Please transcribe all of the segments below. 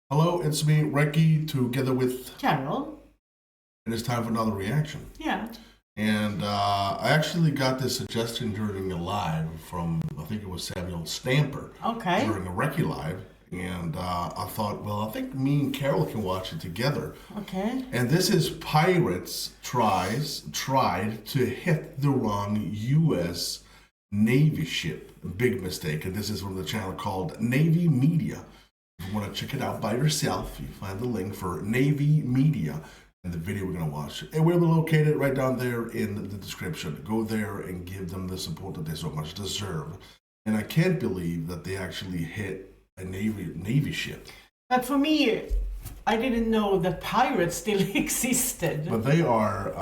Hello, it's me, Recky, together with... Carol. And it's time for another reaction. Yeah. And I actually got this suggestion during a live from, I think it was Samuel Stamper. Okay. During a Recky live. And I thought, well, I think me and Carol can watch it together. Okay. And this is pirates tried to hit the wrong U.S. Navy ship. Big mistake. And this is from the channel called Navy Media. If you want to check it out by yourself, you find the link for Navy Media and the video we're going to watch. It will be located right down there in the description. Go there and give them the support that they so much deserve. And I can't believe that they actually hit a Navy ship. But for me, I didn't know that pirates still existed. But they are,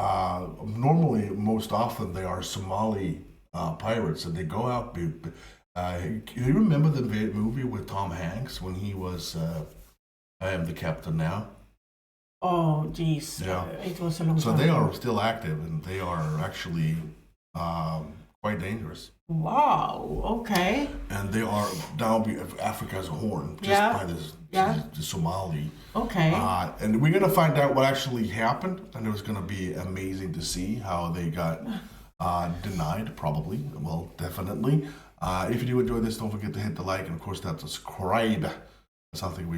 normally, most often, they are Somali pirates, and they go out... you remember the movie with Tom Hanks when he was I Am the Captain Now? Oh, geez. Yeah. It was a long time So they ago. are still active, and they are actually quite dangerous. Wow, okay. And they are now Africa's horn, just Yeah. by this Yeah. the Somali. Okay. And we're going to find out what actually happened, and it was going to be amazing to see how they got denied, probably. Well, definitely. If you do enjoy this, don't forget to hit the like and, of course, that subscribe. That's something we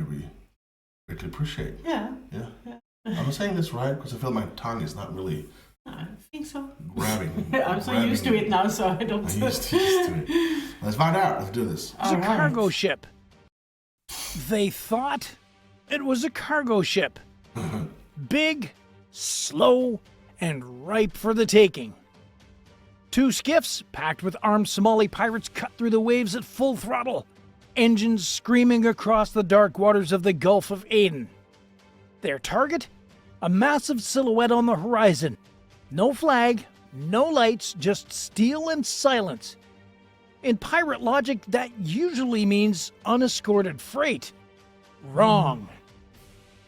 greatly appreciate. Yeah. Yeah. I'm saying this right because I feel my tongue is not really I think so. grabbing. I'm so used to it now, so I don't... I'm used to it. Let's find out. Let's do this. It was a cargo ship. They thought it was a cargo ship. Big, slow, and ripe for the taking. Two skiffs, packed with armed Somali pirates, cut through the waves at full throttle, engines screaming across the dark waters of the Gulf of Aden. Their target? A massive silhouette on the horizon. No flag, no lights, just steel and silence. In pirate logic, that usually means unescorted freight. Wrong.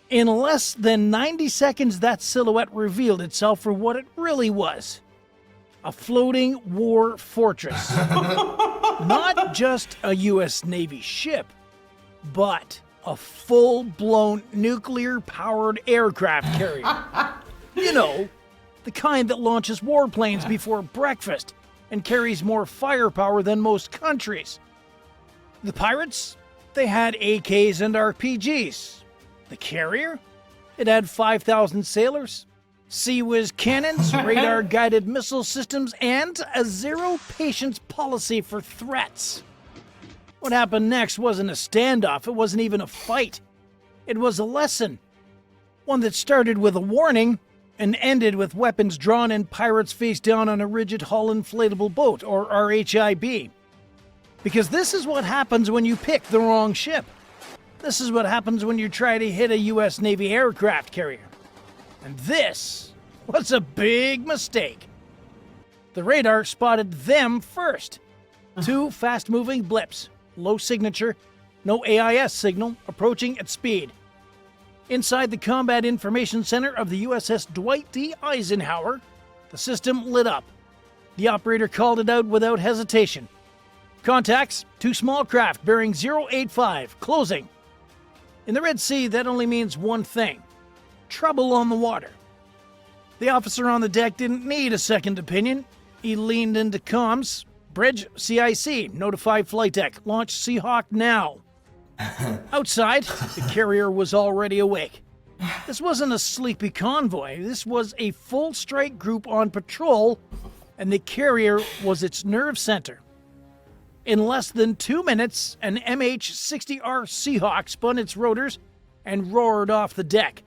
In less than 90 seconds, that silhouette revealed itself for what it really was. A floating war fortress. Not just a U.S. Navy ship, but a full-blown nuclear-powered aircraft carrier. You know, the kind that launches warplanes before breakfast and carries more firepower than most countries. The pirates, they had AKs and RPGs. The carrier, it had 5,000 sailors, Sea-Whiz cannons, radar-guided missile systems, and a zero-patience policy for threats. What happened next wasn't a standoff, it wasn't even a fight. It was a lesson. One that started with a warning and ended with weapons drawn and pirates face down on a rigid hull inflatable boat, or RHIB. Because this is what happens when you pick the wrong ship. This is what happens when you try to hit a U.S. Navy aircraft carrier. And this was a big mistake. The radar spotted them first. Two fast-moving blips, low signature, no AIS signal, approaching at speed. Inside the Combat Information Center of the USS Dwight D. Eisenhower, the system lit up. The operator called it out without hesitation. Contacts, two small craft bearing 085, closing. In the Red Sea, that only means one thing: trouble on the water. The officer on the deck didn't need a second opinion. He leaned into comms. Bridge, CIC, notify flight deck, launch Seahawk now. Outside, the carrier was already awake. This wasn't a sleepy convoy. This was a full strike group on patrol, and the carrier was its nerve center. In less than 2 minutes, an MH-60R Seahawk spun its rotors and roared off the deck,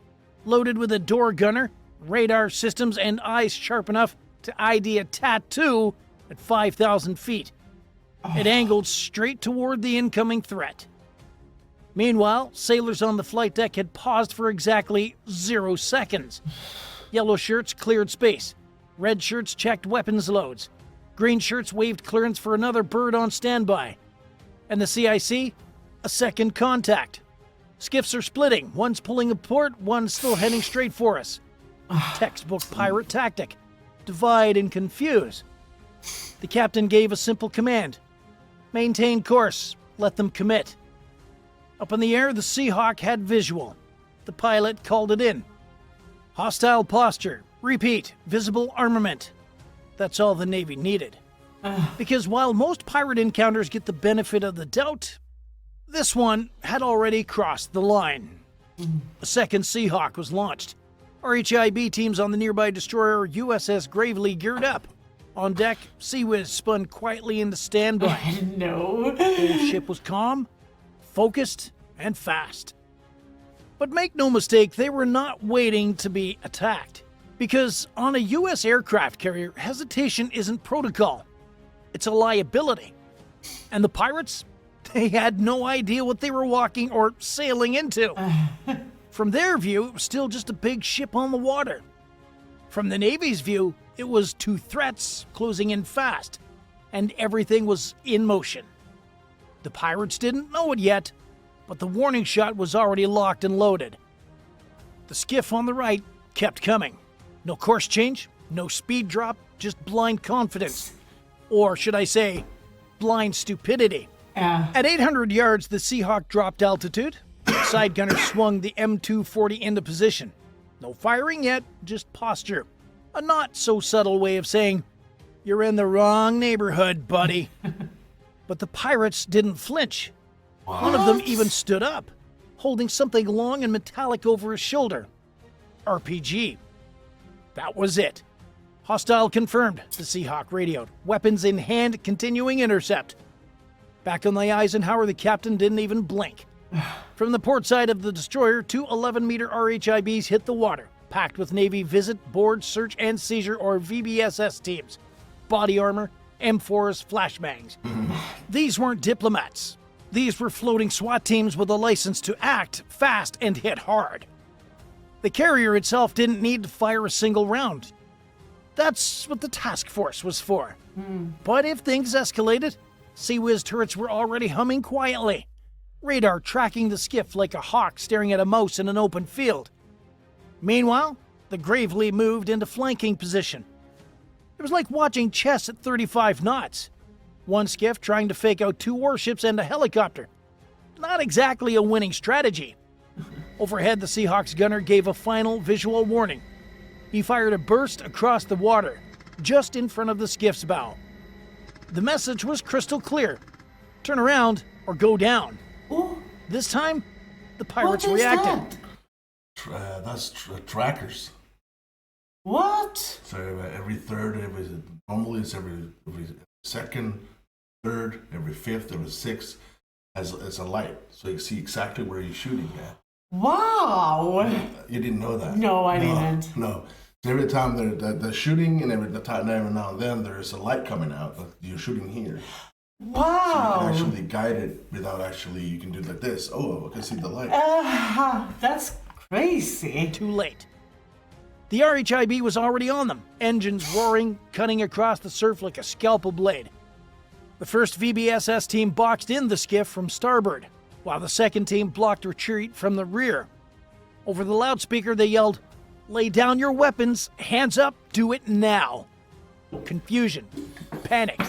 loaded with a door gunner, radar systems, and eyes sharp enough to ID a tattoo at 5,000 feet. It angled straight toward the incoming threat. Meanwhile, sailors on the flight deck had paused for exactly 0 seconds. Yellow shirts cleared space. Red shirts checked weapons loads. Green shirts waved clearance for another bird on standby. And the CIC? A second contact. Skiffs are splitting. One's pulling a port, one's still heading straight for us. Textbook pirate tactic. Divide and confuse. The captain gave a simple command. Maintain course. Let them commit. Up in the air, the Seahawk had visual. The pilot called it in. Hostile posture. Repeat. Visible armament. That's all the Navy needed. Because while most pirate encounters get the benefit of the doubt, this one had already crossed the line. A second Seahawk was launched. RHIB teams on the nearby destroyer USS Gravely geared up. On deck, Swedes spun quietly into standby. No. The whole ship was calm, focused, and fast. But make no mistake, they were not waiting to be attacked. Because on a U.S. aircraft carrier, hesitation isn't protocol. It's a liability. And the pirates, they had no idea what they were walking or sailing into. From their view, it was still just a big ship on the water. From the Navy's view, it was two threats closing in fast, and everything was in motion. The pirates didn't know it yet, but the warning shot was already locked and loaded. The skiff on the right kept coming. No course change, no speed drop, just blind confidence. Or should I say, blind stupidity. At 800 yards, the Seahawk dropped altitude. The side gunner swung the M240 into position. No firing yet, just posture. A not so subtle way of saying, you're in the wrong neighborhood, buddy. But the pirates didn't flinch. What? One of them even stood up, holding something long and metallic over his shoulder. RPG. That was it. Hostile confirmed, the Seahawk radioed. Weapons in hand, continuing intercept. Back on the Eisenhower, the captain didn't even blink. From the port side of the destroyer, two 11-meter RHIBs hit the water, packed with Navy visit, board, search, and seizure, or VBSS teams. Body armor, M4s, flashbangs. These weren't diplomats. These were floating SWAT teams with a license to act fast and hit hard. The carrier itself didn't need to fire a single round. That's what the task force was for. But if things escalated, Sea-Whiz turrets were already humming quietly. Radar tracking the skiff like a hawk staring at a mouse in an open field. Meanwhile, the Gravely moved into flanking position. It was like watching chess at 35 knots. One skiff trying to fake out two warships and a helicopter. Not exactly a winning strategy. Overhead, the Seahawk's gunner gave a final visual warning. He fired a burst across the water, just in front of the skiff's bow. The message was crystal clear. Turn around or go down. Oh, This time, the pirates what is reacted. that? That's trackers. What? So every third, normally it's every second, third, every fifth, every sixth, as a light, so you see exactly where you're shooting at. Wow. You didn't know that? No, I didn't. No. So every time they're shooting, and every now and then there's a light coming out, but you're shooting here. Wow. So you can actually guide it without you can do like this. Oh, I can see the light. That's crazy. Too late. The RHIB was already on them, engines roaring, cutting across the surf like a scalpel blade. The first VBSS team boxed in the skiff from starboard, while the second team blocked retreat from the rear. Over the loudspeaker, they yelled, "Lay down your weapons, hands up, do it now." Confusion, panic.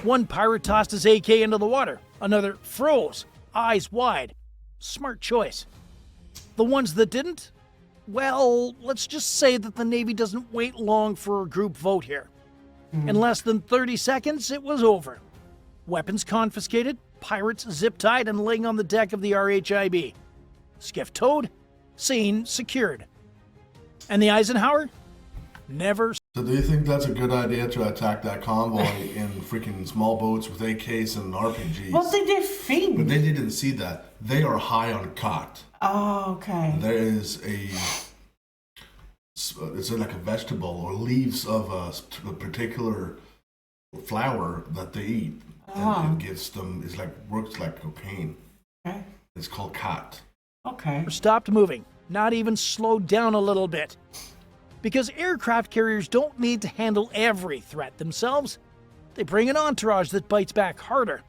One pirate tossed his AK into the water, another froze, eyes wide. Smart choice. The ones that didn't? Well, let's just say that the Navy doesn't wait long for a group vote here. In less than 30 seconds, it was over. Weapons confiscated, pirates zip-tied and laying on the deck of the RHIB. Skiff towed, scene secured. And the Eisenhower? Never. So do you think that's a good idea to attack that convoy in freaking small boats with AKs and RPGs? What did they think? But they didn't see that. They are high on cot. Oh, okay. There is it's like a vegetable or leaves of a particular flower that they eat. And it gives them, works like cocaine. Okay. It's called cot. Okay. Stopped moving, not even slowed down a little bit. Because aircraft carriers don't need to handle every threat themselves. They bring an entourage that bites back harder.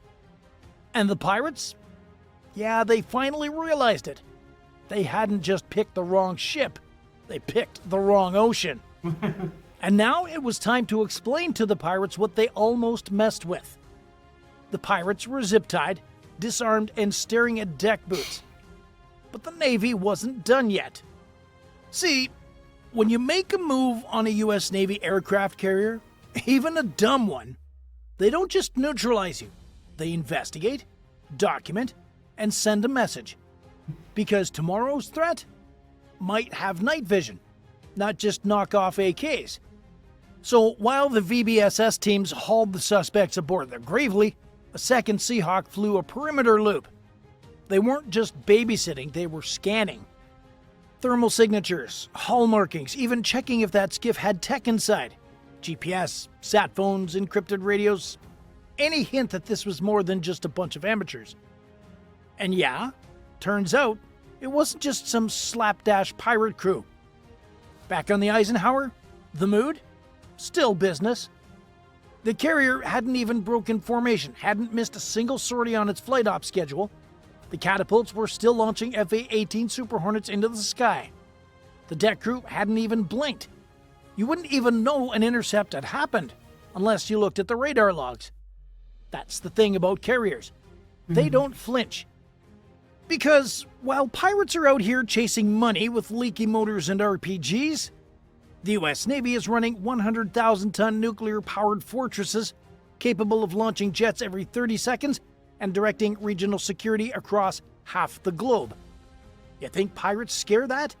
And the pirates? Yeah, they finally realized it. They hadn't just picked the wrong ship. They picked the wrong ocean. And now it was time to explain to the pirates what they almost messed with. The pirates were zip-tied, disarmed, and staring at deck boots. But the Navy wasn't done yet. See, when you make a move on a U.S. Navy aircraft carrier, even a dumb one, they don't just neutralize you. They investigate, document, and send a message. Because tomorrow's threat might have night vision, not just knockoff AKs. So while the VBSS teams hauled the suspects aboard the Gravely, a second Seahawk flew a perimeter loop. They weren't just babysitting, they were scanning. Thermal signatures, hull markings, even checking if that skiff had tech inside. GPS, sat phones, encrypted radios. Any hint that this was more than just a bunch of amateurs. And yeah, turns out, it wasn't just some slapdash pirate crew. Back on the Eisenhower, the mood? Still business. The carrier hadn't even broken formation, hadn't missed a single sortie on its flight ops schedule. The catapults were still launching FA-18 Super Hornets into the sky. The deck crew hadn't even blinked. You wouldn't even know an intercept had happened unless you looked at the radar logs. That's the thing about carriers. They don't flinch. Because while pirates are out here chasing money with leaky motors and RPGs, the U.S. Navy is running 100,000-ton nuclear-powered fortresses capable of launching jets every 30 seconds and directing regional security across half the globe. You think pirates scare that?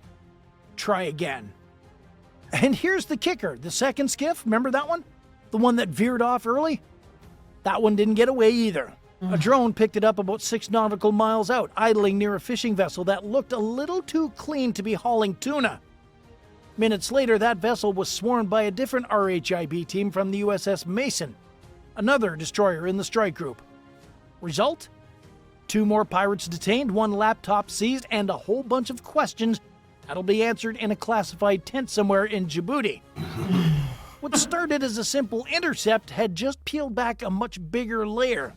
Try again. And here's the kicker. The second skiff, remember that one? The one that veered off early? That one didn't get away either. A drone picked it up about 6 nautical miles out, idling near a fishing vessel that looked a little too clean to be hauling tuna. Minutes later, that vessel was swarmed by a different RHIB team from the USS Mason, another destroyer in the strike group. Result? 2 more pirates detained, 1 laptop seized, and a whole bunch of questions that'll be answered in a classified tent somewhere in Djibouti. What started as a simple intercept had just peeled back a much bigger layer.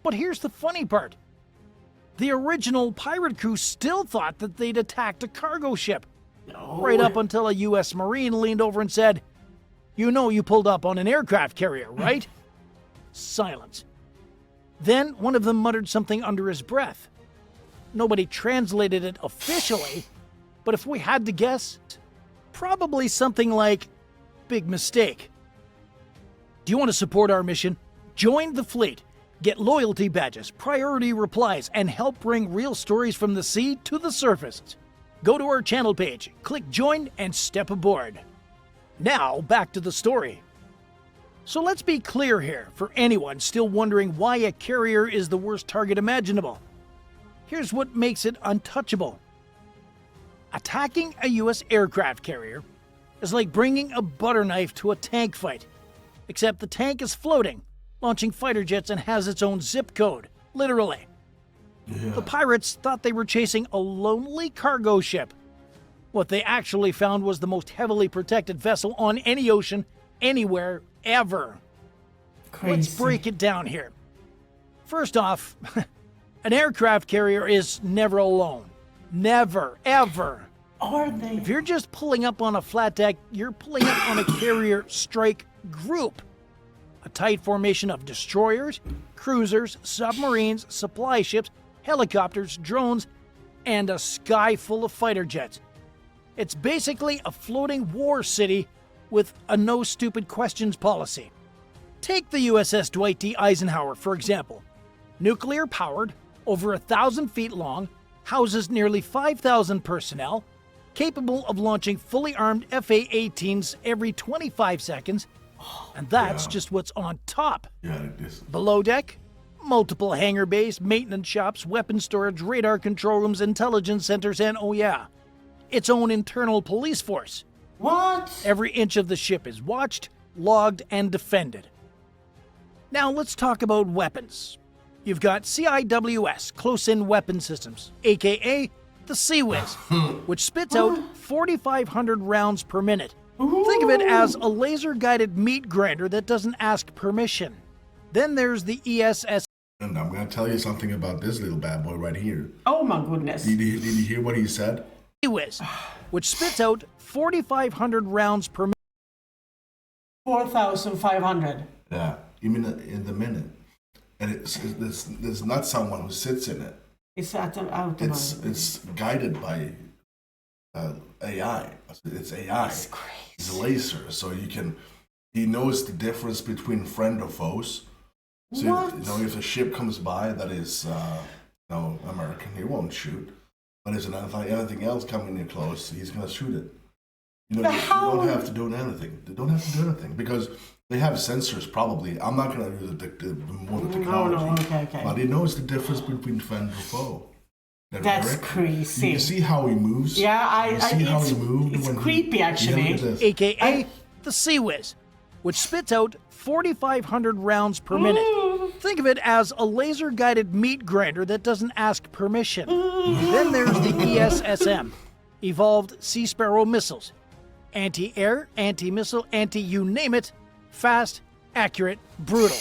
But here's the funny part. The original pirate crew still thought that they'd attacked a cargo ship. No. Right up until a U.S. Marine leaned over and said, "You know you pulled up on an aircraft carrier, right?" Silence. Then one of them muttered something under his breath. Nobody translated it officially, but if we had to guess, probably something like, "Big mistake." Do you want to support our mission? Join the fleet. Get loyalty badges, priority replies, and help bring real stories from the sea to the surface. Go to our channel page, click join, and step aboard. Now, back to the story. So let's be clear here for anyone still wondering why a carrier is the worst target imaginable. Here's what makes it untouchable. Attacking a U.S. aircraft carrier is like bringing a butter knife to a tank fight, except the tank is floating, launching fighter jets, and has its own zip code, literally. Yeah. The pirates thought they were chasing a lonely cargo ship. What they actually found was the most heavily protected vessel on any ocean, anywhere, ever. Crazy. Let's break it down here. First off, an aircraft carrier is never alone. Never, ever. Are they? If you're just pulling up on a flat deck, you're pulling up on a carrier strike group. A tight formation of destroyers, cruisers, submarines, supply ships, helicopters, drones, and a sky full of fighter jets. It's basically a floating war city with a no stupid questions policy. Take the USS Dwight D. Eisenhower, for example. Nuclear powered, over 1,000 feet long, houses nearly 5,000 personnel, capable of launching fully armed FA-18s every 25 seconds, and that's just what's on top. Yeah, this. Below deck, multiple hangar bays, maintenance shops, weapon storage, radar control rooms, intelligence centers, and oh yeah, its own internal police force. What? Every inch of the ship is watched, logged, and defended. Now let's talk about weapons. You've got CIWS, Close-In Weapon Systems, aka the Sea Whiz, which spits out 4,500 rounds per minute. Think of it as a laser-guided meat grinder that doesn't ask permission. Then there's the ESS. And I'm going to tell you something about this little bad boy right here. Oh my goodness. Did you hear what he said? Sea Whiz, which spits out 4,500 rounds per minute. 4,500. Yeah, you mean in the minute. And it's not someone who sits in it. It's automatic. It's guided by AI. It's AI. It's crazy. It's a laser, so he knows the difference between friend or foes. So What? if a ship comes by that is American, he won't shoot. But if anything else coming in close, he's gonna shoot it. You don't have to do anything. They don't have to do anything because they have sensors. Probably, I'm not gonna use the more technology. No, okay. But he knows the difference between friend and foe. That's crazy. You can see how he moves. Yeah, it's when creepy actually. AKA the Sea Whiz, which spits out 4,500 rounds per minute. Think of it as a laser-guided meat grinder that doesn't ask permission. Then there's the ESSM, Evolved Sea Sparrow Missiles. Anti-air, anti-missile, anti-you name it, fast, accurate, brutal.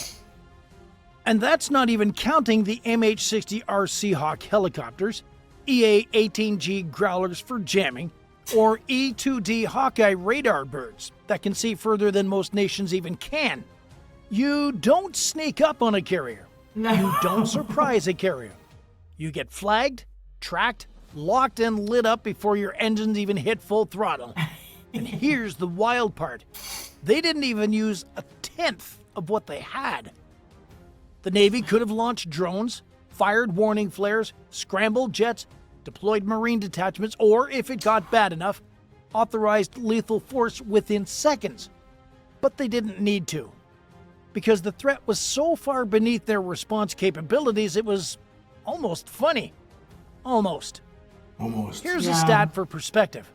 And that's not even counting the MH-60R Seahawk helicopters, EA-18G Growlers for jamming, or E-2D Hawkeye radar birds that can see further than most nations even can. You don't sneak up on a carrier. No. You don't surprise a carrier. You get flagged, tracked, locked, and lit up before your engines even hit full throttle. And here's the wild part. They didn't even use a tenth of what they had. The Navy could have launched drones, fired warning flares, scrambled jets, deployed Marine detachments, or, if it got bad enough, authorized lethal force within seconds. But they didn't need to, because the threat was so far beneath their response capabilities, it was almost funny. Almost. Here's a stat for perspective.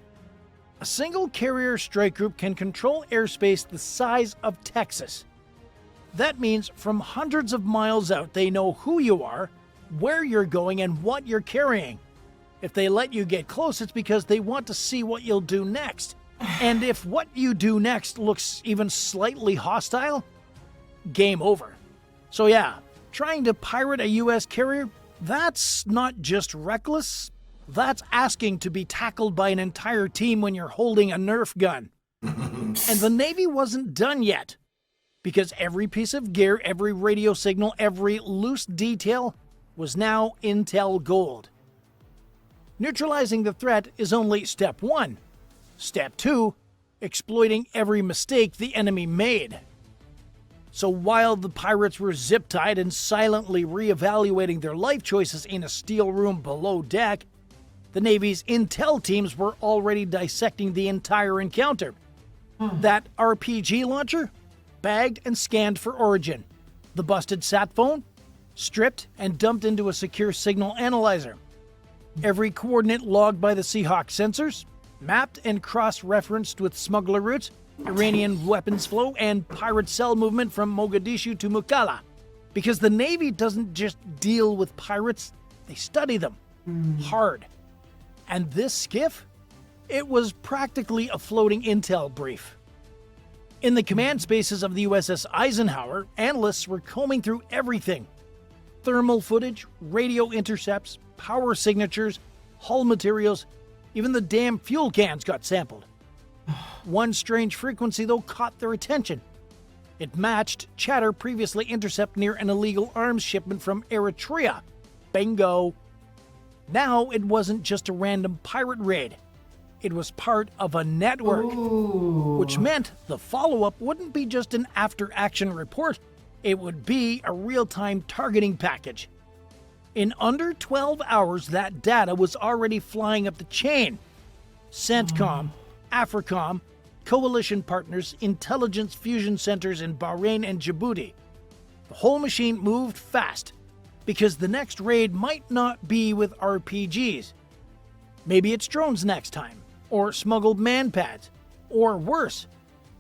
A single carrier strike group can control airspace the size of Texas. That means from hundreds of miles out, they know who you are, where you're going, and what you're carrying. If they let you get close, it's because they want to see what you'll do next. And if what you do next looks even slightly hostile, game over. So yeah, trying to pirate a US carrier, that's not just reckless, that's asking to be tackled by an entire team when you're holding a Nerf gun. And the Navy wasn't done yet, because every piece of gear, every radio signal, every loose detail was now intel gold. Neutralizing the threat is only step one. Step two, exploiting every mistake the enemy made. So while the pirates were zip-tied and silently re-evaluating their life choices in a steel room below deck, the Navy's intel teams were already dissecting the entire encounter. That RPG launcher? Bagged and scanned for origin. The busted sat phone? Stripped and dumped into a secure signal analyzer. Every coordinate logged by the Seahawk sensors? Mapped and cross-referenced with smuggler routes, Iranian weapons flow, and pirate cell movement from Mogadishu to Mukalla. Because the Navy doesn't just deal with pirates, they study them. Hard. And this skiff? It was practically a floating intel brief. In the command spaces of the USS Eisenhower, analysts were combing through everything. Thermal footage, radio intercepts, power signatures, hull materials, even the damn fuel cans got sampled. One strange frequency, though, caught their attention. It matched chatter previously intercepted near an illegal arms shipment from Eritrea. Bingo! Now it wasn't just a random pirate raid. It was part of a network, which meant the follow-up wouldn't be just an after-action report. It would be a real-time targeting package. In under 12 hours, that data was already flying up the chain. CENTCOM, AFRICOM, coalition partners, intelligence fusion centers in Bahrain and Djibouti. The whole machine moved fast, because the next raid might not be with RPGs. Maybe it's drones next time, or smuggled manpads, or worse,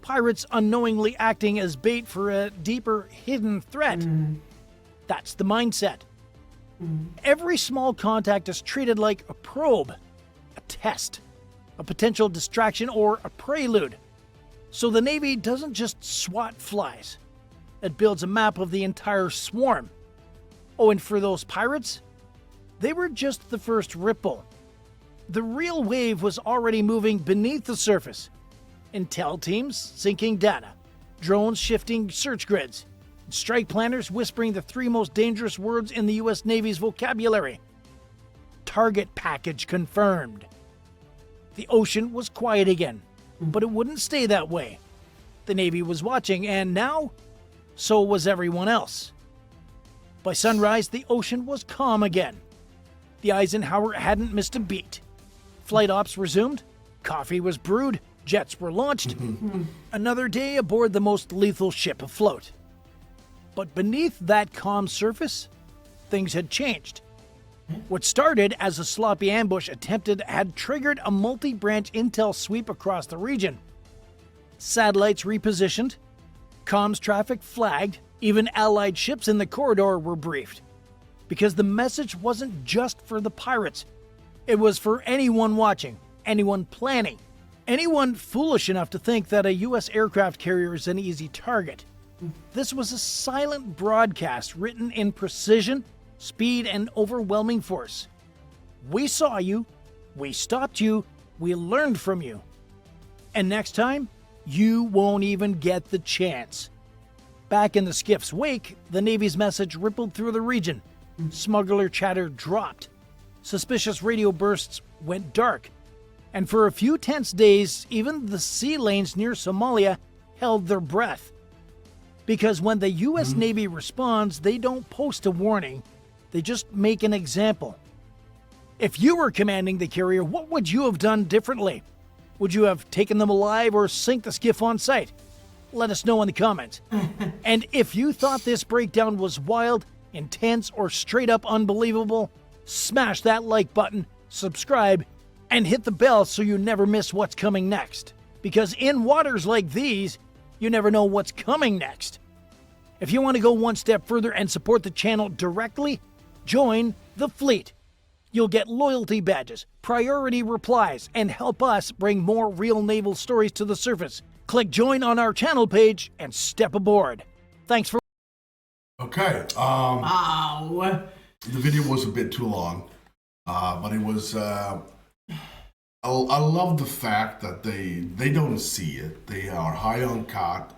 pirates unknowingly acting as bait for a deeper hidden threat. That's the mindset. Every small contact is treated like a probe, a test, a potential distraction, or a prelude. So the Navy doesn't just swat flies. It builds a map of the entire swarm. Oh, and for those pirates, they were just the first ripple. The real wave was already moving beneath the surface. Intel teams syncing data, drones shifting search grids, strike planners whispering the three most dangerous words in the US Navy's vocabulary. target package confirmed. The ocean was quiet again, but it wouldn't stay that way. The Navy was watching, and now, so was everyone else. By sunrise, the ocean was calm again. The Eisenhower hadn't missed a beat. Flight ops resumed, coffee was brewed, jets were launched. Another day aboard the most lethal ship afloat. But beneath that calm surface, things had changed. What started as a sloppy ambush attempted had triggered a multi-branch intel sweep across the region. Satellites repositioned, comms traffic flagged, even Allied ships in the corridor were briefed. Because the message wasn't just for the pirates. It was for anyone watching, anyone planning, anyone foolish enough to think that a U.S. aircraft carrier is an easy target. This was a silent broadcast written in precision, speed, and overwhelming force. We saw you, we stopped you, we learned from you. And next time, you won't even get the chance. Back in the skiff's wake, the Navy's message rippled through the region. Smuggler chatter dropped. Suspicious radio bursts went dark. And for a few tense days, even the sea lanes near Somalia held their breath. Because when the U.S. Navy responds, they don't post a warning. They just make an example. If you were commanding the carrier, what would you have done differently? Would you have taken them alive or sink the skiff on sight? Let us know in the comments. And if you thought this breakdown was wild, intense, or straight up unbelievable, smash that like button, subscribe, and hit the bell so you never miss what's coming next. Because in waters like these, you never know what's coming next. If you want to go one step further and support the channel directly, join the fleet. You'll get loyalty badges, priority replies, and help us bring more real naval stories to the surface. Click join on our channel page and step aboard. Thanks for... Okay. Wow. The video was a bit too long, but it was... I love the fact that they don't see it. They are high on cot.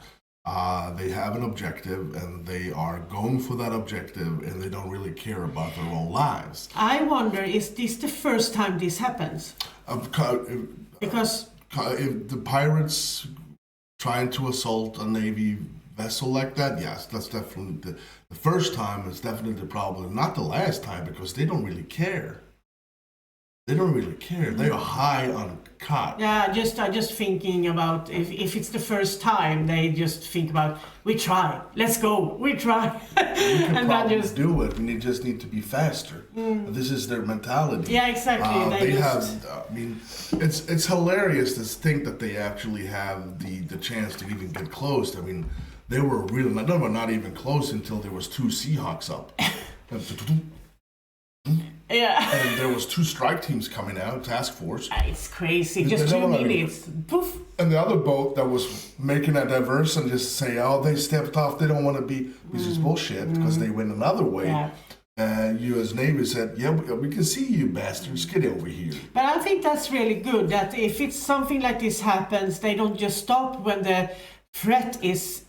They have an objective, and they are going for that objective, and they don't really care about their own lives. I wonder, is this the first time this happens? Because if the pirates trying to assault a Navy vessel like that, yes, that's definitely the first time. Is definitely the problem, not the last time, because they don't really care. They don't really care. They are high on cot. yeah, I just thinking about if it's the first time, they just think about we try, let's go, we try, You can and probably that just do it, and you just need to be faster. This is their mentality. yeah, exactly. They just, have. I mean, it's hilarious to think that they actually have the chance to even get close. I mean, they were not even close until there was 2 Seahawks up. yeah. And there was 2 strike teams coming out, task force. It's crazy. They Just don't 2 wanna- minutes. Poof. And the other boat that was making a diverse and just say, oh, they stepped off, they don't want to be, which is bullshit, because they went another way. Yeah. U.S. Navy said, yeah, we can see you bastards, get over here. But I think that's really good that if it's something like this happens, they don't just stop when the threat is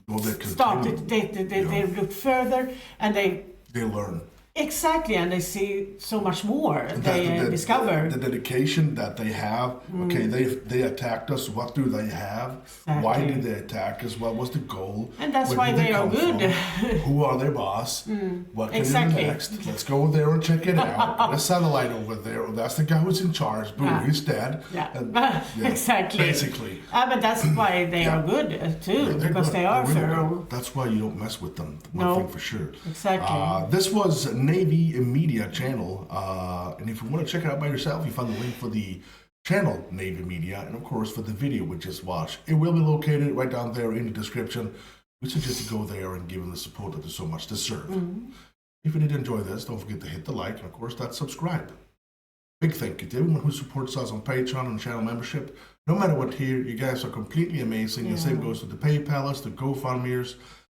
Well, they started. They look further and they learn. exactly, and they see so much more. And They discover. the dedication that they have. Okay, they attacked us. What do they have? Why Exactly. did they attack us? What was the goal? And that's Where why did they are come good. from? Who are their boss? What can Exactly. do next? Let's go there and check it out. Put a satellite over there. That's the guy who's in charge. Boom, Yeah. he's dead. Yeah. And, Exactly. Basically. But that's why they are good too, They're because good. they are They're really thorough. good. That's why you don't mess with them. One No. thing for sure. Exactly. This was Navy Media channel, and if you want to check it out by yourself, you find the link for the channel Navy Media, and of course for the video we just watched. It will be located right down there in the description. We suggest you go there and give them the support that they so much deserve. If you did enjoy this, don't forget to hit the like and of course that subscribe. Big thank you to everyone who supports us on Patreon and channel membership. No matter what tier, you guys are completely amazing. The same goes to the PayPalers, the GoFundMeers,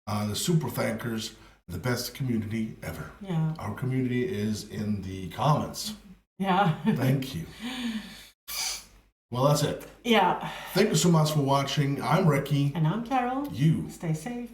the Super Thankers, the best community ever. Yeah. Our community is in the comments. Yeah. Thank you. Well, that's it. Yeah. Thank you so much for watching. I'm Recky. And I'm Carol. You Stay safe.